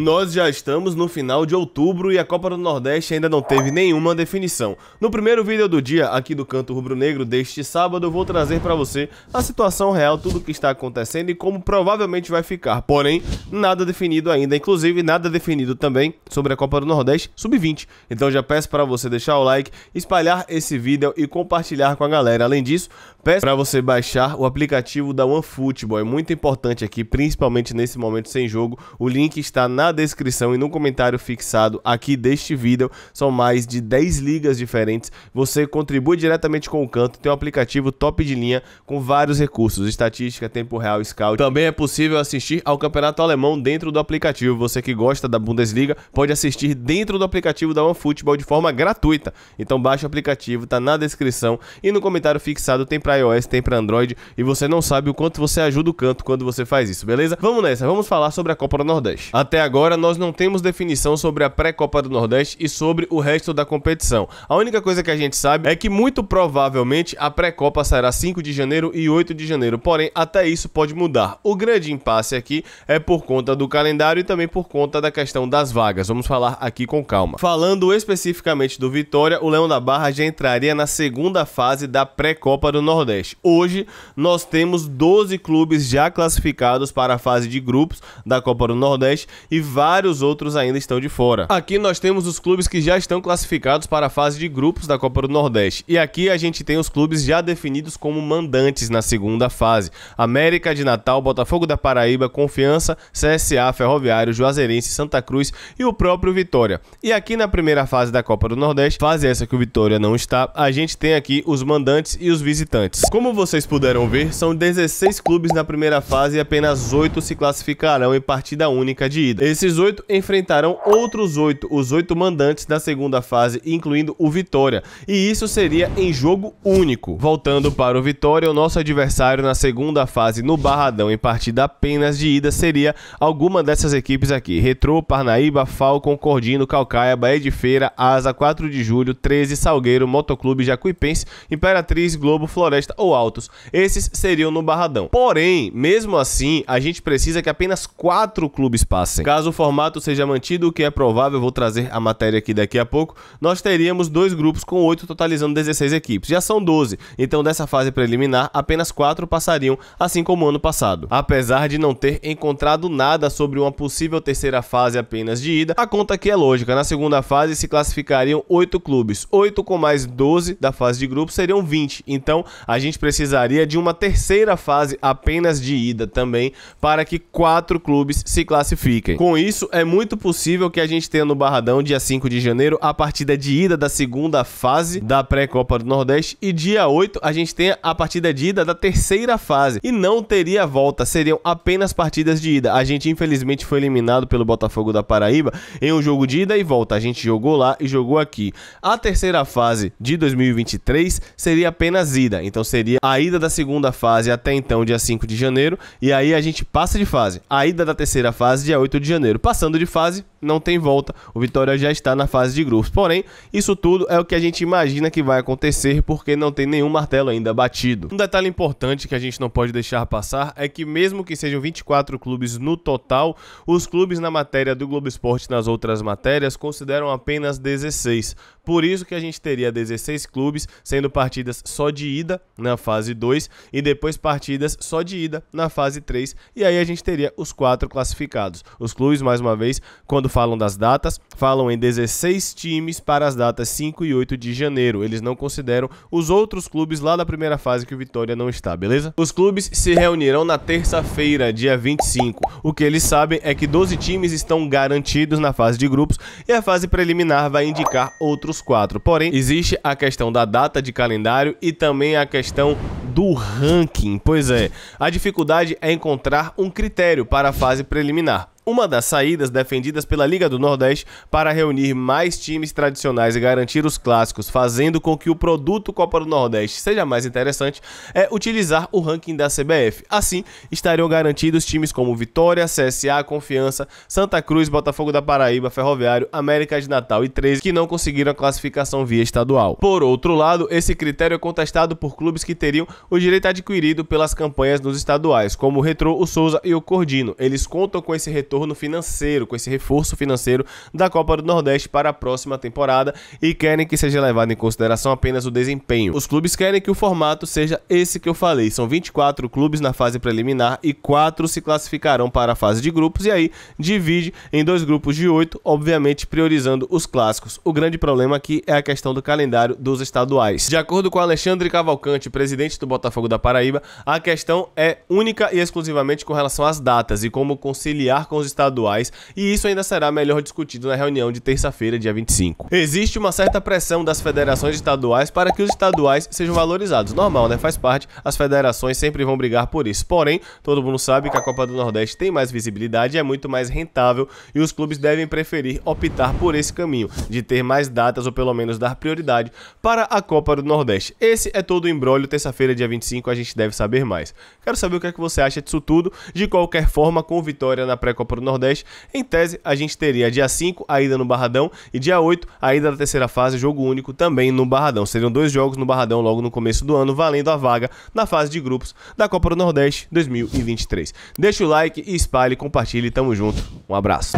Nós já estamos no final de outubro e a Copa do Nordeste ainda não teve nenhuma definição. No primeiro vídeo do dia, aqui do Canto Rubro-Negro, deste sábado, eu vou trazer para você a situação real, tudo o que está acontecendo e como provavelmente vai ficar. Porém, nada definido ainda, inclusive nada definido também sobre a Copa do Nordeste Sub-20. Então já peço para você deixar o like, espalhar esse vídeo e compartilhar com a galera. Além disso, peço para você baixar o aplicativo da OneFootball. É muito importante aqui, principalmente nesse momento sem jogo. O link está na descrição e no comentário fixado aqui deste vídeo. São mais de 10 ligas diferentes. Você contribui diretamente com o Canto. Tem um aplicativo top de linha com vários recursos, estatística, tempo real, scout. Também é possível assistir ao campeonato alemão dentro do aplicativo. Você que gosta da Bundesliga pode assistir dentro do aplicativo da OneFootball de forma gratuita. Então baixa o aplicativo, tá na descrição e no comentário fixado. Tem para iOS, tem para Android e você não sabe o quanto você ajuda o Canto quando você faz isso, beleza? Vamos nessa, vamos falar sobre a Copa do Nordeste. Até agora nós não temos definição sobre a pré-Copa do Nordeste e sobre o resto da competição. A única coisa que a gente sabe é que muito provavelmente a pré-Copa será 5 de janeiro e 8 de janeiro, porém até isso pode mudar. O grande impasse aqui é por conta do calendário e também por conta da questão das vagas. Vamos falar aqui com calma. Falando especificamente do Vitória, o Leão da Barra já entraria na segunda fase da pré-Copa do Nordeste. Hoje nós temos 12 clubes já classificados para a fase de grupos da Copa do Nordeste e vários outros ainda estão de fora. Aqui nós temos os clubes que já estão classificados para a fase de grupos da Copa do Nordeste. E aqui a gente tem os clubes já definidos como mandantes na segunda fase. América de Natal, Botafogo da Paraíba, Confiança, CSA, Ferroviário, Juazeirense, Santa Cruz e o próprio Vitória. E aqui na primeira fase da Copa do Nordeste, fase essa que o Vitória não está, a gente tem aqui os mandantes e os visitantes. Como vocês puderam ver, são 16 clubes na primeira fase e apenas 8 se classificarão em partida única de ida. Esses 8 enfrentarão outros 8, os 8 mandantes da segunda fase, incluindo o Vitória. E isso seria em jogo único. Voltando para o Vitória, o nosso adversário na segunda fase no Barradão em partida apenas de ida seria alguma dessas equipes aqui: Retrô, Parnaíba, Falcon, Cordino, Calcaia, Bahia de Feira, Asa, 4 de Julho, 13, Salgueiro, Motoclube, Jacuipense, Imperatriz, Globo, Floresta ou Altos. Esses seriam no Barradão. Porém, mesmo assim, a gente precisa que apenas 4 clubes passem. Caso o formato seja mantido, o que é provável, eu vou trazer a matéria aqui daqui a pouco, nós teríamos 2 grupos com 8, totalizando 16 equipes. Já são 12, então dessa fase preliminar, apenas 4 passariam, assim como ano passado. Apesar de não ter encontrado nada sobre uma possível terceira fase apenas de ida, a conta aqui é lógica. Na segunda fase se classificariam 8 clubes. 8 com mais 12 da fase de grupos seriam 20. Então, a gente precisaria de uma terceira fase apenas de ida também, para que 4 clubes se classifiquem. Com isso, é muito possível que a gente tenha no Barradão, dia 5 de janeiro, a partida de ida da segunda fase da pré-Copa do Nordeste e dia 8 a gente tenha a partida de ida da terceira fase. E não teria volta, seriam apenas partidas de ida. A gente infelizmente foi eliminado pelo Botafogo da Paraíba em um jogo de ida e volta. A gente jogou lá e jogou aqui. A terceira fase de 2023 seria apenas ida. Então seria a ida da segunda fase até então, dia 5 de janeiro. E aí a gente passa de fase. A ida da terceira fase, dia 8 de janeiro. Passando de fase, não tem volta. O Vitória já está na fase de grupos. Porém, isso tudo é o que a gente imagina que vai acontecer, porque não tem nenhum martelo ainda batido. Um detalhe importante que a gente não pode deixar passar é que mesmo que sejam 24 clubes no total, os clubes na matéria do Globo Esporte nas outras matérias consideram apenas 16. Por isso que a gente teria 16 clubes, sendo partidas só de ida na fase 2 e depois partidas só de ida na fase 3. E aí a gente teria os 4 classificados. Os clubes, mais uma vez, quando falam das datas, falam em 16 times para as datas 5 e 8 de janeiro. Eles não consideram os outros clubes lá da primeira fase que o Vitória não está, beleza? Os clubes se reunirão na terça-feira, dia 25. O que eles sabem é que 12 times estão garantidos na fase de grupos e a fase preliminar vai indicar outros 4. Porém, existe a questão da data de calendário e também a questão do ranking. Pois é, a dificuldade é encontrar um critério para a fase preliminar. Uma das saídas defendidas pela Liga do Nordeste para reunir mais times tradicionais e garantir os clássicos, fazendo com que o produto Copa do Nordeste seja mais interessante, é utilizar o ranking da CBF. Assim, estariam garantidos times como Vitória, CSA, Confiança, Santa Cruz, Botafogo da Paraíba, Ferroviário, América de Natal e 13 que não conseguiram a classificação via estadual. Por outro lado, esse critério é contestado por clubes que teriam o direito adquirido pelas campanhas nos estaduais, como o Retrô, o Souza e o Cordino. Eles contam com esse retorno retorno financeiro, com esse reforço financeiro da Copa do Nordeste para a próxima temporada e querem que seja levado em consideração apenas o desempenho. Os clubes querem que o formato seja esse que eu falei, são 24 clubes na fase preliminar e 4 se classificarão para a fase de grupos e aí divide em 2 grupos de 8, obviamente priorizando os clássicos. O grande problema aqui é a questão do calendário dos estaduais. De acordo com Alexandre Cavalcante, presidente do Botafogo da Paraíba, a questão é única e exclusivamente com relação às datas e como conciliar com os estaduais, e isso ainda será melhor discutido na reunião de terça-feira, dia 25. Existe uma certa pressão das federações estaduais para que os estaduais sejam valorizados. Normal, né? Faz parte, as federações sempre vão brigar por isso. Porém, todo mundo sabe que a Copa do Nordeste tem mais visibilidade, é muito mais rentável e os clubes devem preferir optar por esse caminho, de ter mais datas ou pelo menos dar prioridade para a Copa do Nordeste. Esse é todo o imbróglio, terça-feira, dia 25, a gente deve saber mais. Quero saber o que é que você acha disso tudo. De qualquer forma, com vitória na pré-Copa do Nordeste, em tese, a gente teria dia 5 a ida no Barradão e dia 8 a ida da terceira fase, jogo único também no Barradão. Seriam 2 jogos no Barradão logo no começo do ano, valendo a vaga na fase de grupos da Copa do Nordeste 2023. Deixa o like e espalhe, compartilhe, tamo junto. Um abraço.